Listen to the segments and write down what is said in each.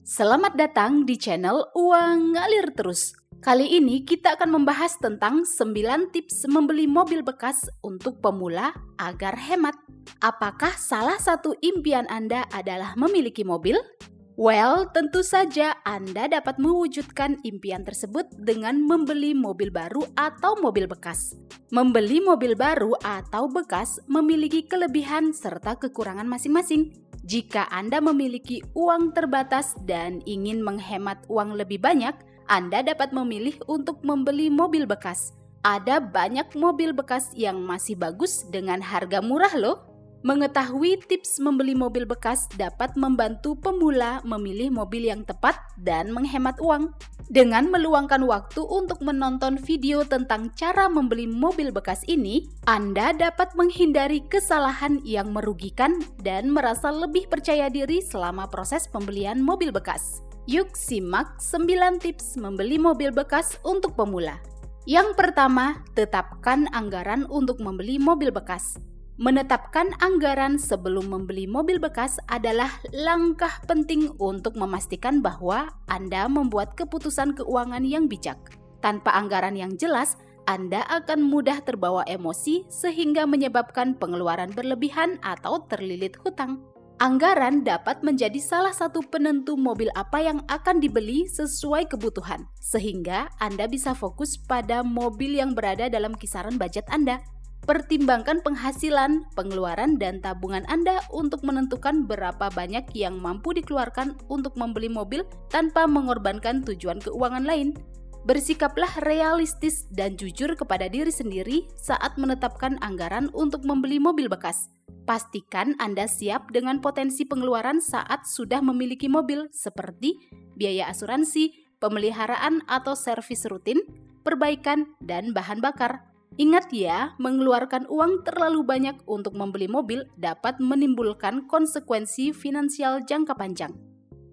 Selamat datang di channel Uang Ngalir Terus. Kali ini kita akan membahas tentang 9 tips membeli mobil bekas untuk pemula agar hemat. Apakah salah satu impian Anda adalah memiliki mobil? Well, tentu saja Anda dapat mewujudkan impian tersebut dengan membeli mobil baru atau mobil bekas. Membeli mobil baru atau bekas memiliki kelebihan serta kekurangan masing-masing. Jika Anda memiliki uang terbatas dan ingin menghemat uang lebih banyak, Anda dapat memilih untuk membeli mobil bekas. Ada banyak mobil bekas yang masih bagus dengan harga murah loh. Mengetahui tips membeli mobil bekas dapat membantu pemula memilih mobil yang tepat dan menghemat uang. Dengan meluangkan waktu untuk menonton video tentang cara membeli mobil bekas ini, Anda dapat menghindari kesalahan yang merugikan dan merasa lebih percaya diri selama proses pembelian mobil bekas. Yuk simak 9 tips membeli mobil bekas untuk pemula. Yang pertama, tetapkan anggaran untuk membeli mobil bekas. Menetapkan anggaran sebelum membeli mobil bekas adalah langkah penting untuk memastikan bahwa Anda membuat keputusan keuangan yang bijak. Tanpa anggaran yang jelas, Anda akan mudah terbawa emosi sehingga menyebabkan pengeluaran berlebihan atau terlilit hutang. Anggaran dapat menjadi salah satu penentu mobil apa yang akan dibeli sesuai kebutuhan, sehingga Anda bisa fokus pada mobil yang berada dalam kisaran budget Anda. Pertimbangkan penghasilan, pengeluaran, dan tabungan Anda untuk menentukan berapa banyak yang mampu dikeluarkan untuk membeli mobil tanpa mengorbankan tujuan keuangan lain. Bersikaplah realistis dan jujur kepada diri sendiri saat menetapkan anggaran untuk membeli mobil bekas. Pastikan Anda siap dengan potensi pengeluaran saat sudah memiliki mobil seperti biaya asuransi, pemeliharaan atau servis rutin, perbaikan, dan bahan bakar. Ingat ya, mengeluarkan uang terlalu banyak untuk membeli mobil dapat menimbulkan konsekuensi finansial jangka panjang.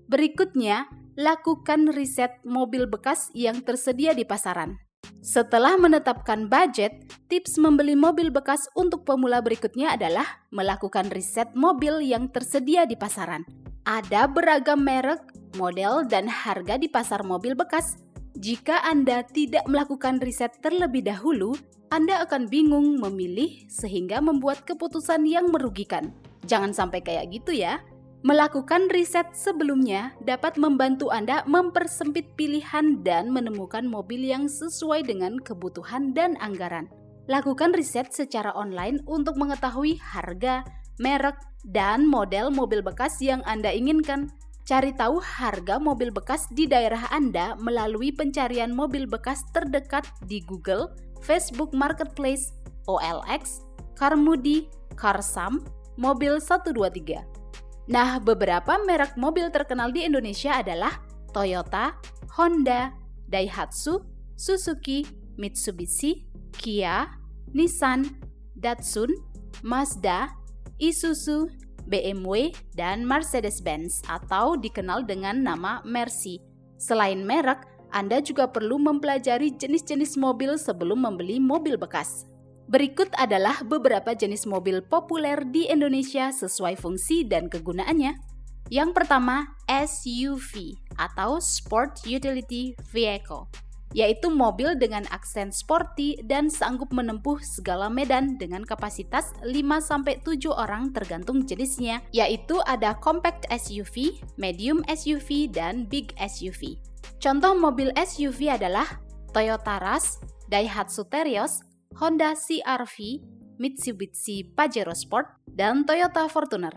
Berikutnya, lakukan riset mobil bekas yang tersedia di pasaran. Setelah menetapkan budget, tips membeli mobil bekas untuk pemula berikutnya adalah melakukan riset mobil yang tersedia di pasaran. Ada beragam merek, model, dan harga di pasar mobil bekas. Jika Anda tidak melakukan riset terlebih dahulu, Anda akan bingung memilih sehingga membuat keputusan yang merugikan. Jangan sampai kayak gitu ya. Melakukan riset sebelumnya dapat membantu Anda mempersempit pilihan dan menemukan mobil yang sesuai dengan kebutuhan dan anggaran. Lakukan riset secara online untuk mengetahui harga, merek, dan model mobil bekas yang Anda inginkan. Cari tahu harga mobil bekas di daerah Anda melalui pencarian mobil bekas terdekat di Google, Facebook Marketplace, OLX, Carmudi, Carsam, Mobil 123. Nah, beberapa merek mobil terkenal di Indonesia adalah Toyota, Honda, Daihatsu, Suzuki, Mitsubishi, Kia, Nissan, Datsun, Mazda, Isuzu, BMW, dan Mercedes-Benz atau dikenal dengan nama Mercy. Selain merek, Anda juga perlu mempelajari jenis-jenis mobil sebelum membeli mobil bekas. Berikut adalah beberapa jenis mobil populer di Indonesia sesuai fungsi dan kegunaannya. Yang pertama, SUV atau Sport Utility Vehicle, yaitu mobil dengan aksen sporty dan sanggup menempuh segala medan dengan kapasitas 5-7 orang tergantung jenisnya, yaitu ada compact SUV, medium SUV, dan big SUV. Contoh mobil SUV adalah Toyota Rush, Daihatsu Terios, Honda CR-V, Mitsubishi Pajero Sport, dan Toyota Fortuner.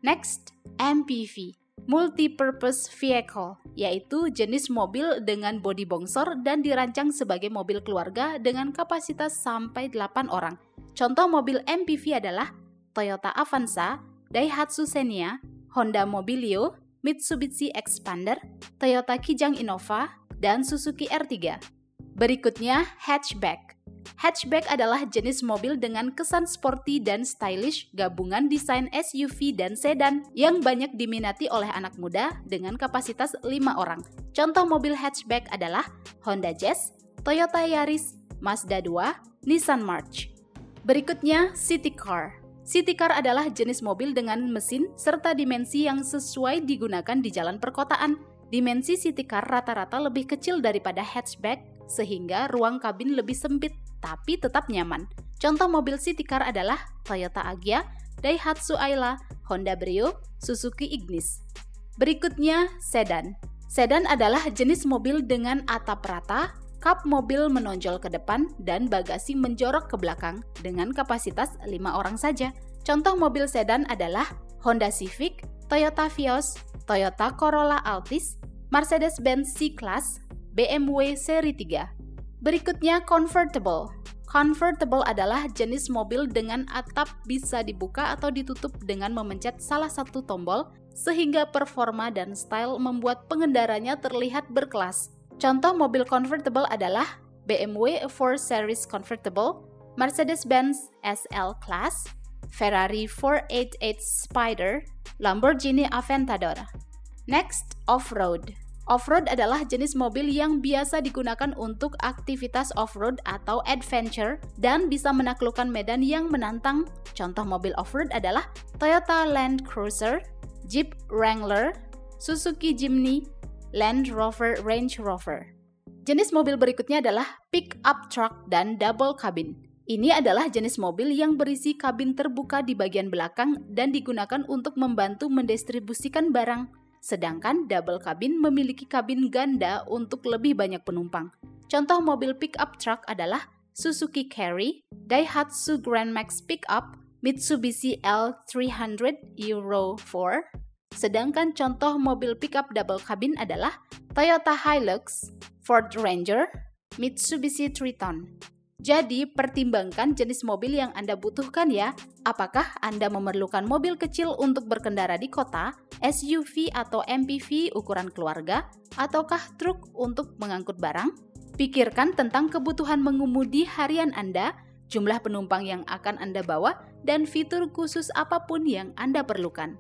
Next, MPV, Multi-Purpose Vehicle, yaitu jenis mobil dengan bodi bongsor dan dirancang sebagai mobil keluarga dengan kapasitas sampai 8 orang. Contoh mobil MPV adalah Toyota Avanza, Daihatsu Xenia, Honda Mobilio, Mitsubishi Expander, Toyota Kijang Innova, dan Suzuki R3. Berikutnya, hatchback. Hatchback adalah jenis mobil dengan kesan sporty dan stylish gabungan desain SUV dan sedan yang banyak diminati oleh anak muda dengan kapasitas 5 orang. Contoh mobil hatchback adalah Honda Jazz, Toyota Yaris, Mazda 2, Nissan March. Berikutnya, city car. City car adalah jenis mobil dengan mesin serta dimensi yang sesuai digunakan di jalan perkotaan. Dimensi city car rata-rata lebih kecil daripada hatchback, sehingga ruang kabin lebih sempit, tapi tetap nyaman. Contoh mobil city car adalah Toyota Agya, Daihatsu Ayla, Honda Brio, Suzuki Ignis. Berikutnya, sedan. Sedan adalah jenis mobil dengan atap rata, kap mobil menonjol ke depan, dan bagasi menjorok ke belakang dengan kapasitas 5 orang saja. Contoh mobil sedan adalah Honda Civic, Toyota Vios, Toyota Corolla Altis, Mercedes-Benz C-Class, BMW Seri 3. Berikutnya, convertible. Convertible adalah jenis mobil dengan atap bisa dibuka atau ditutup dengan memencet salah satu tombol, sehingga performa dan style membuat pengendaranya terlihat berkelas. Contoh mobil convertible adalah BMW 4 Series Convertible, Mercedes-Benz SL Class, Ferrari 488 Spider, Lamborghini Aventador. Next, off-road. Off-road adalah jenis mobil yang biasa digunakan untuk aktivitas off-road atau adventure dan bisa menaklukkan medan yang menantang. Contoh mobil off-road adalah Toyota Land Cruiser, Jeep Wrangler, Suzuki Jimny, Land Rover Range Rover. Jenis mobil berikutnya adalah pick-up truck dan double cabin. Ini adalah jenis mobil yang berisi kabin terbuka di bagian belakang dan digunakan untuk membantu mendistribusikan barang. Sedangkan double cabin memiliki kabin ganda untuk lebih banyak penumpang. Contoh mobil pick-up truck adalah Suzuki Carry, Daihatsu Grand Max Pickup, Mitsubishi L300 Euro 4. Sedangkan contoh mobil pickup double cabin adalah Toyota Hilux, Ford Ranger, Mitsubishi Triton. Jadi, pertimbangkan jenis mobil yang Anda butuhkan ya. Apakah Anda memerlukan mobil kecil untuk berkendara di kota, SUV atau MPV ukuran keluarga, ataukah truk untuk mengangkut barang? Pikirkan tentang kebutuhan mengemudi harian Anda, jumlah penumpang yang akan Anda bawa, dan fitur khusus apapun yang Anda perlukan.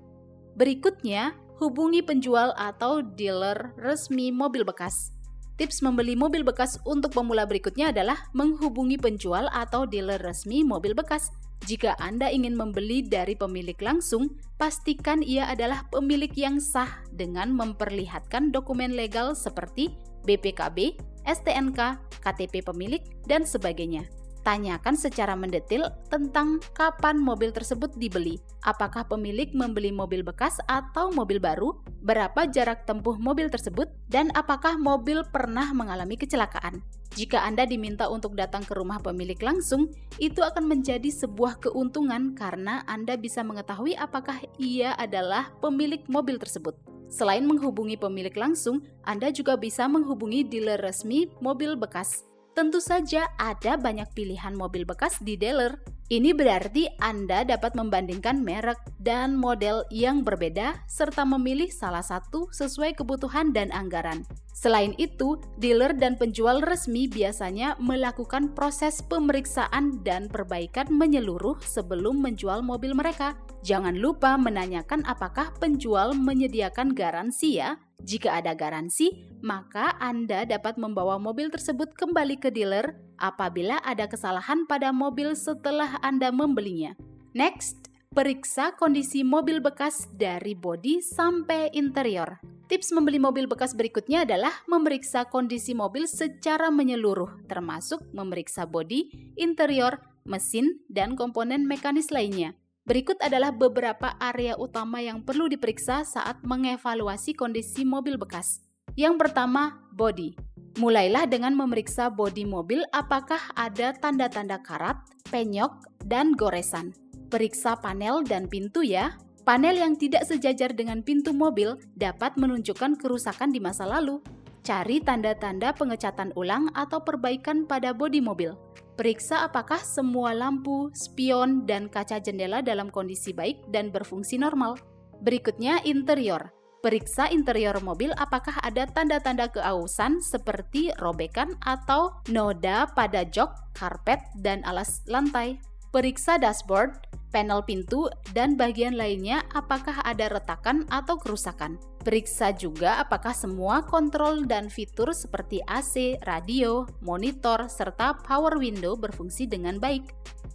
Berikutnya, hubungi penjual atau dealer resmi mobil bekas. Tips membeli mobil bekas untuk pemula berikutnya adalah menghubungi penjual atau dealer resmi mobil bekas. Jika Anda ingin membeli dari pemilik langsung, pastikan ia adalah pemilik yang sah dengan memperlihatkan dokumen legal seperti BPKB, STNK, KTP pemilik, dan sebagainya. Tanyakan secara mendetail tentang kapan mobil tersebut dibeli, apakah pemilik membeli mobil bekas atau mobil baru, berapa jarak tempuh mobil tersebut, dan apakah mobil pernah mengalami kecelakaan. Jika Anda diminta untuk datang ke rumah pemilik langsung, itu akan menjadi sebuah keuntungan karena Anda bisa mengetahui apakah ia adalah pemilik mobil tersebut. Selain menghubungi pemilik langsung, Anda juga bisa menghubungi dealer resmi mobil bekas. Tentu saja ada banyak pilihan mobil bekas di dealer. Ini berarti Anda dapat membandingkan merek dan model yang berbeda serta memilih salah satu sesuai kebutuhan dan anggaran. Selain itu, dealer dan penjual resmi biasanya melakukan proses pemeriksaan dan perbaikan menyeluruh sebelum menjual mobil mereka. Jangan lupa menanyakan apakah penjual menyediakan garansi ya. Jika ada garansi, maka Anda dapat membawa mobil tersebut kembali ke dealer apabila ada kesalahan pada mobil setelah Anda membelinya. Next, periksa kondisi mobil bekas dari bodi sampai interior. Tips membeli mobil bekas berikutnya adalah memeriksa kondisi mobil secara menyeluruh, termasuk memeriksa bodi, interior, mesin, dan komponen mekanis lainnya. Berikut adalah beberapa area utama yang perlu diperiksa saat mengevaluasi kondisi mobil bekas. Yang pertama, bodi. Mulailah dengan memeriksa bodi mobil apakah ada tanda-tanda karat, penyok, dan goresan. Periksa panel dan pintu ya. Panel yang tidak sejajar dengan pintu mobil dapat menunjukkan kerusakan di masa lalu. Cari tanda-tanda pengecatan ulang atau perbaikan pada bodi mobil. Periksa apakah semua lampu, spion, dan kaca jendela dalam kondisi baik dan berfungsi normal. Berikutnya, interior. Periksa interior mobil apakah ada tanda-tanda keausan seperti robekan atau noda pada jok, karpet, dan alas lantai. Periksa dashboard, panel pintu, dan bagian lainnya apakah ada retakan atau kerusakan. Periksa juga apakah semua kontrol dan fitur seperti AC, radio, monitor, serta power window berfungsi dengan baik.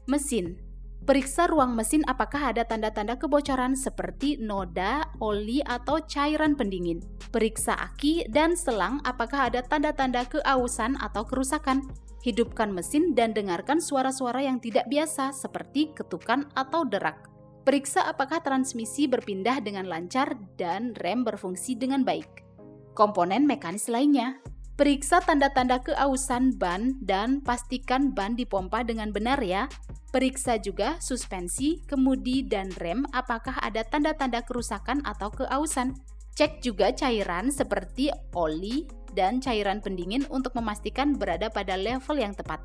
Mesin. Periksa ruang mesin apakah ada tanda-tanda kebocoran seperti noda, oli, atau cairan pendingin. Periksa aki dan selang apakah ada tanda-tanda keausan atau kerusakan. Hidupkan mesin dan dengarkan suara-suara yang tidak biasa seperti ketukan atau derak. Periksa apakah transmisi berpindah dengan lancar dan rem berfungsi dengan baik. Komponen mekanis lainnya. Periksa tanda-tanda keausan ban dan pastikan ban dipompa dengan benar ya. Periksa juga suspensi, kemudi, dan rem apakah ada tanda-tanda kerusakan atau keausan. Cek juga cairan seperti oli dan cairan pendingin untuk memastikan berada pada level yang tepat.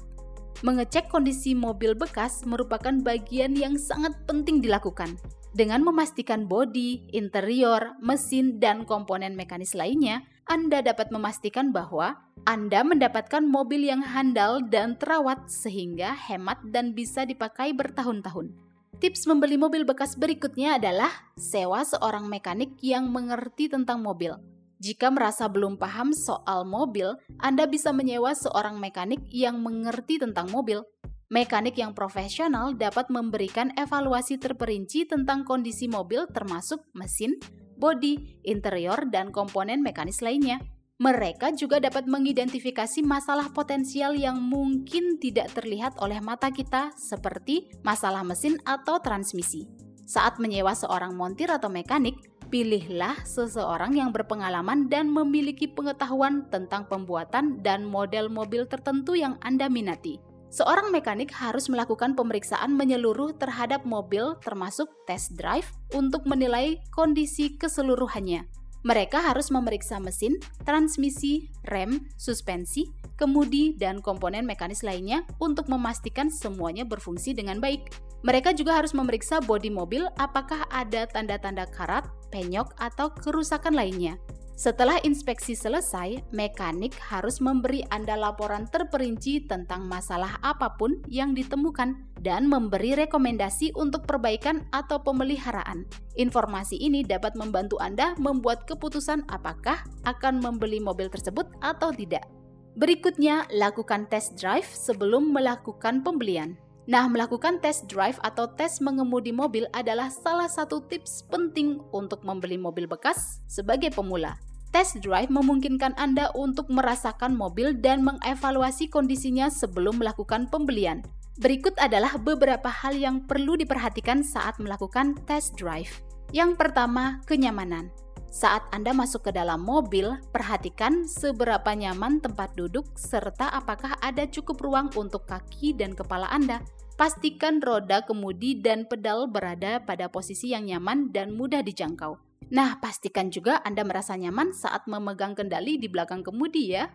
Mengecek kondisi mobil bekas merupakan bagian yang sangat penting dilakukan. Dengan memastikan bodi, interior, mesin, dan komponen mekanis lainnya, Anda dapat memastikan bahwa Anda mendapatkan mobil yang handal dan terawat sehingga hemat dan bisa dipakai bertahun-tahun. Tips membeli mobil bekas berikutnya adalah sewa seorang mekanik yang mengerti tentang mobil. Jika merasa belum paham soal mobil, Anda bisa menyewa seorang mekanik yang mengerti tentang mobil. Mekanik yang profesional dapat memberikan evaluasi terperinci tentang kondisi mobil termasuk mesin, bodi, interior, dan komponen mekanis lainnya. Mereka juga dapat mengidentifikasi masalah potensial yang mungkin tidak terlihat oleh mata kita seperti masalah mesin atau transmisi. Saat menyewa seorang montir atau mekanik, pilihlah seseorang yang berpengalaman dan memiliki pengetahuan tentang pembuatan dan model mobil tertentu yang Anda minati. Seorang mekanik harus melakukan pemeriksaan menyeluruh terhadap mobil termasuk test drive untuk menilai kondisi keseluruhannya. Mereka harus memeriksa mesin, transmisi, rem, suspensi, kemudi, dan komponen mekanis lainnya untuk memastikan semuanya berfungsi dengan baik. Mereka juga harus memeriksa bodi mobil apakah ada tanda-tanda karat, penyok, atau kerusakan lainnya. Setelah inspeksi selesai, mekanik harus memberi Anda laporan terperinci tentang masalah apapun yang ditemukan dan memberi rekomendasi untuk perbaikan atau pemeliharaan. Informasi ini dapat membantu Anda membuat keputusan apakah akan membeli mobil tersebut atau tidak. Berikutnya, lakukan test drive sebelum melakukan pembelian. Nah, melakukan test drive atau tes mengemudi mobil adalah salah satu tips penting untuk membeli mobil bekas sebagai pemula. Test drive memungkinkan Anda untuk merasakan mobil dan mengevaluasi kondisinya sebelum melakukan pembelian. Berikut adalah beberapa hal yang perlu diperhatikan saat melakukan test drive. Yang pertama, kenyamanan. Saat Anda masuk ke dalam mobil, perhatikan seberapa nyaman tempat duduk serta apakah ada cukup ruang untuk kaki dan kepala Anda. Pastikan roda kemudi dan pedal berada pada posisi yang nyaman dan mudah dijangkau. Nah, pastikan juga Anda merasa nyaman saat memegang kendali di belakang kemudi ya.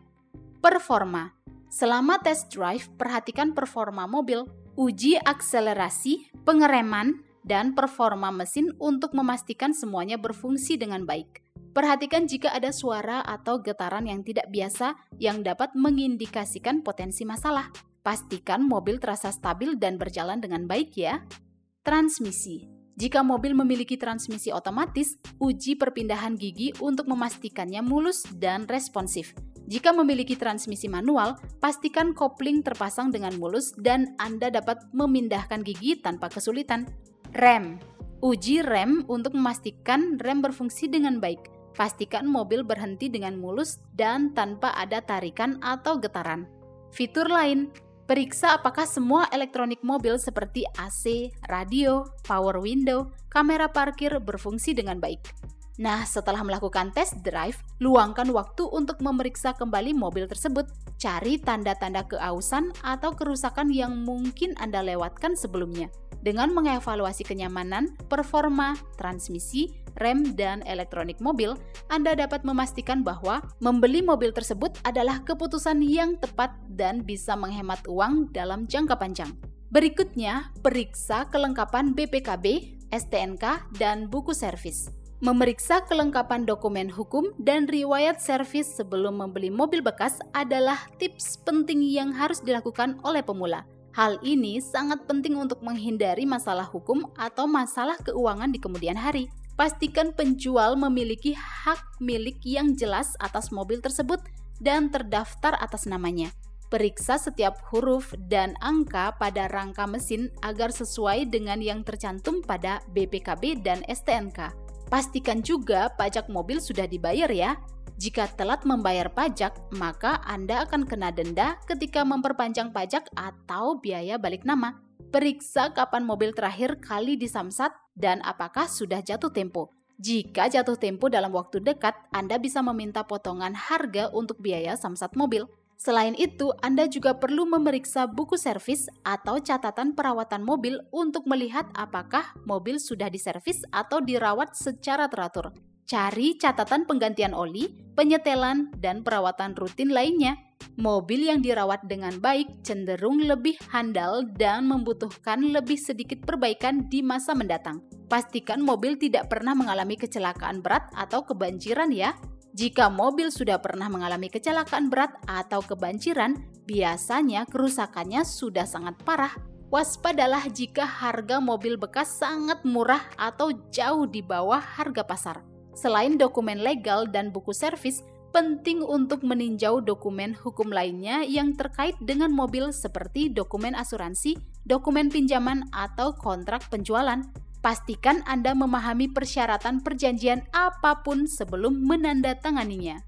Performa. Selama test drive, perhatikan performa mobil, uji akselerasi, pengereman, dan performa mesin untuk memastikan semuanya berfungsi dengan baik. Perhatikan jika ada suara atau getaran yang tidak biasa yang dapat mengindikasikan potensi masalah. Pastikan mobil terasa stabil dan berjalan dengan baik ya. Transmisi. Jika mobil memiliki transmisi otomatis, uji perpindahan gigi untuk memastikannya mulus dan responsif. Jika memiliki transmisi manual, pastikan kopling terpasang dengan mulus dan Anda dapat memindahkan gigi tanpa kesulitan. Rem. Uji rem untuk memastikan rem berfungsi dengan baik. Pastikan mobil berhenti dengan mulus dan tanpa ada tarikan atau getaran. Fitur lain. Periksa apakah semua elektronik mobil seperti AC, radio, power window, kamera parkir berfungsi dengan baik. Nah, setelah melakukan test drive, luangkan waktu untuk memeriksa kembali mobil tersebut. Cari tanda-tanda keausan atau kerusakan yang mungkin Anda lewatkan sebelumnya. Dengan mengevaluasi kenyamanan, performa, transmisi, rem, dan elektronik mobil, Anda dapat memastikan bahwa membeli mobil tersebut adalah keputusan yang tepat dan bisa menghemat uang dalam jangka panjang. Berikutnya, periksa kelengkapan BPKB, STNK, dan buku servis. Memeriksa kelengkapan dokumen hukum dan riwayat servis sebelum membeli mobil bekas adalah tips penting yang harus dilakukan oleh pemula. Hal ini sangat penting untuk menghindari masalah hukum atau masalah keuangan di kemudian hari. Pastikan penjual memiliki hak milik yang jelas atas mobil tersebut dan terdaftar atas namanya. Periksa setiap huruf dan angka pada rangka mesin agar sesuai dengan yang tercantum pada BPKB dan STNK. Pastikan juga pajak mobil sudah dibayar ya. Jika telat membayar pajak, maka Anda akan kena denda ketika memperpanjang pajak atau biaya balik nama. Periksa kapan mobil terakhir kali disamsat dan apakah sudah jatuh tempo. Jika jatuh tempo dalam waktu dekat, Anda bisa meminta potongan harga untuk biaya samsat mobil. Selain itu, Anda juga perlu memeriksa buku servis atau catatan perawatan mobil untuk melihat apakah mobil sudah diservis atau dirawat secara teratur. Cari catatan penggantian oli, penyetelan, dan perawatan rutin lainnya. Mobil yang dirawat dengan baik cenderung lebih handal dan membutuhkan lebih sedikit perbaikan di masa mendatang. Pastikan mobil tidak pernah mengalami kecelakaan berat atau kebanjiran ya. Jika mobil sudah pernah mengalami kecelakaan berat atau kebanjiran, biasanya kerusakannya sudah sangat parah. Waspadalah jika harga mobil bekas sangat murah atau jauh di bawah harga pasar. Selain dokumen legal dan buku servis, penting untuk meninjau dokumen hukum lainnya yang terkait dengan mobil seperti dokumen asuransi, dokumen pinjaman, atau kontrak penjualan. Pastikan Anda memahami persyaratan perjanjian apapun sebelum menandatanganinya.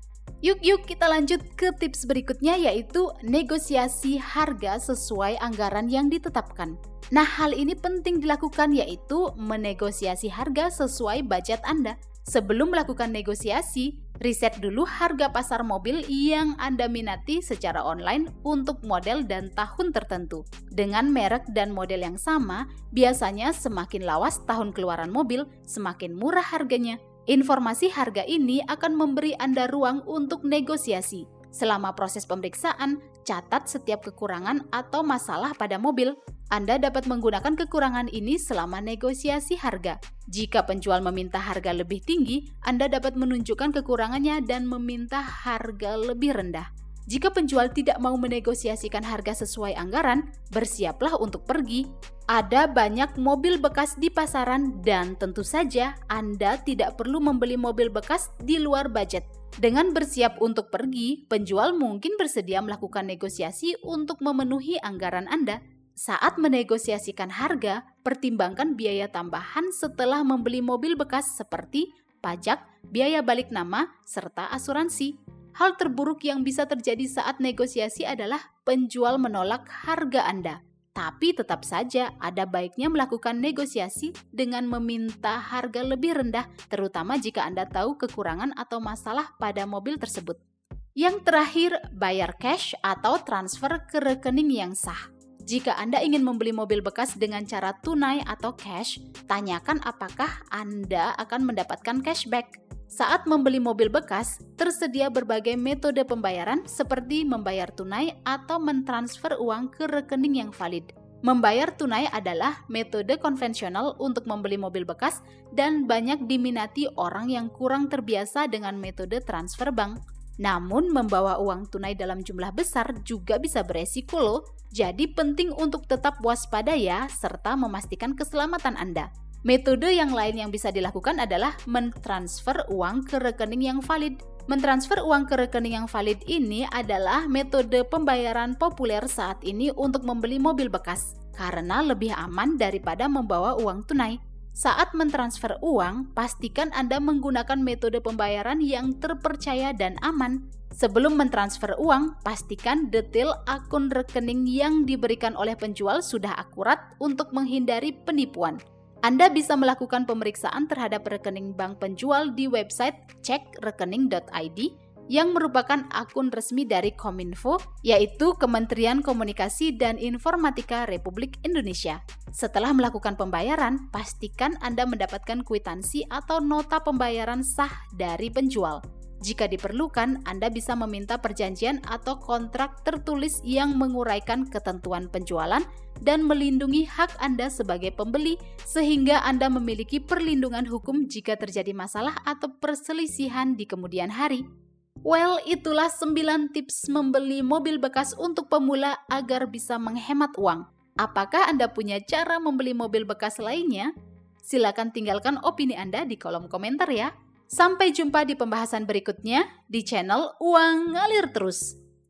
Yuk kita lanjut ke tips berikutnya, yaitu negosiasi harga sesuai anggaran yang ditetapkan. Nah, hal ini penting dilakukan, yaitu menegosiasi harga sesuai budget Anda. Sebelum melakukan negosiasi, riset dulu harga pasar mobil yang Anda minati secara online untuk model dan tahun tertentu. Dengan merek dan model yang sama, biasanya semakin lawas tahun keluaran mobil, semakin murah harganya. Informasi harga ini akan memberi Anda ruang untuk negosiasi. Selama proses pemeriksaan, catat setiap kekurangan atau masalah pada mobil. Anda dapat menggunakan kekurangan ini selama negosiasi harga. Jika penjual meminta harga lebih tinggi, Anda dapat menunjukkan kekurangannya dan meminta harga lebih rendah. Jika penjual tidak mau menegosiasikan harga sesuai anggaran, bersiaplah untuk pergi. Ada banyak mobil bekas di pasaran dan tentu saja Anda tidak perlu membeli mobil bekas di luar budget. Dengan bersiap untuk pergi, penjual mungkin bersedia melakukan negosiasi untuk memenuhi anggaran Anda. Saat menegosiasikan harga, pertimbangkan biaya tambahan setelah membeli mobil bekas seperti pajak, biaya balik nama, serta asuransi. Hal terburuk yang bisa terjadi saat negosiasi adalah penjual menolak harga Anda. Tapi tetap saja ada baiknya melakukan negosiasi dengan meminta harga lebih rendah, terutama jika Anda tahu kekurangan atau masalah pada mobil tersebut. Yang terakhir, bayar cash atau transfer ke rekening yang sah. Jika Anda ingin membeli mobil bekas dengan cara tunai atau cash, tanyakan apakah Anda akan mendapatkan cashback. Saat membeli mobil bekas, tersedia berbagai metode pembayaran seperti membayar tunai atau mentransfer uang ke rekening yang valid. Membayar tunai adalah metode konvensional untuk membeli mobil bekas dan banyak diminati orang yang kurang terbiasa dengan metode transfer bank. Namun, membawa uang tunai dalam jumlah besar juga bisa beresiko loh. Jadi penting untuk tetap waspada ya, serta memastikan keselamatan Anda. Metode yang lain yang bisa dilakukan adalah mentransfer uang ke rekening yang valid. Mentransfer uang ke rekening yang valid ini adalah metode pembayaran populer saat ini untuk membeli mobil bekas, karena lebih aman daripada membawa uang tunai. Saat mentransfer uang, pastikan Anda menggunakan metode pembayaran yang terpercaya dan aman. Sebelum mentransfer uang, pastikan detail akun rekening yang diberikan oleh penjual sudah akurat untuk menghindari penipuan. Anda bisa melakukan pemeriksaan terhadap rekening bank penjual di website cekrekening.id yang merupakan akun resmi dari Kominfo, yaitu Kementerian Komunikasi dan Informatika Republik Indonesia. Setelah melakukan pembayaran, pastikan Anda mendapatkan kwitansi atau nota pembayaran sah dari penjual. Jika diperlukan, Anda bisa meminta perjanjian atau kontrak tertulis yang menguraikan ketentuan penjualan dan melindungi hak Anda sebagai pembeli, sehingga Anda memiliki perlindungan hukum jika terjadi masalah atau perselisihan di kemudian hari. Well, itulah 9 tips membeli mobil bekas untuk pemula agar bisa menghemat uang. Apakah Anda punya cara membeli mobil bekas lainnya? Silakan tinggalkan opini Anda di kolom komentar ya. Sampai jumpa di pembahasan berikutnya di channel Uang Ngalir Terus.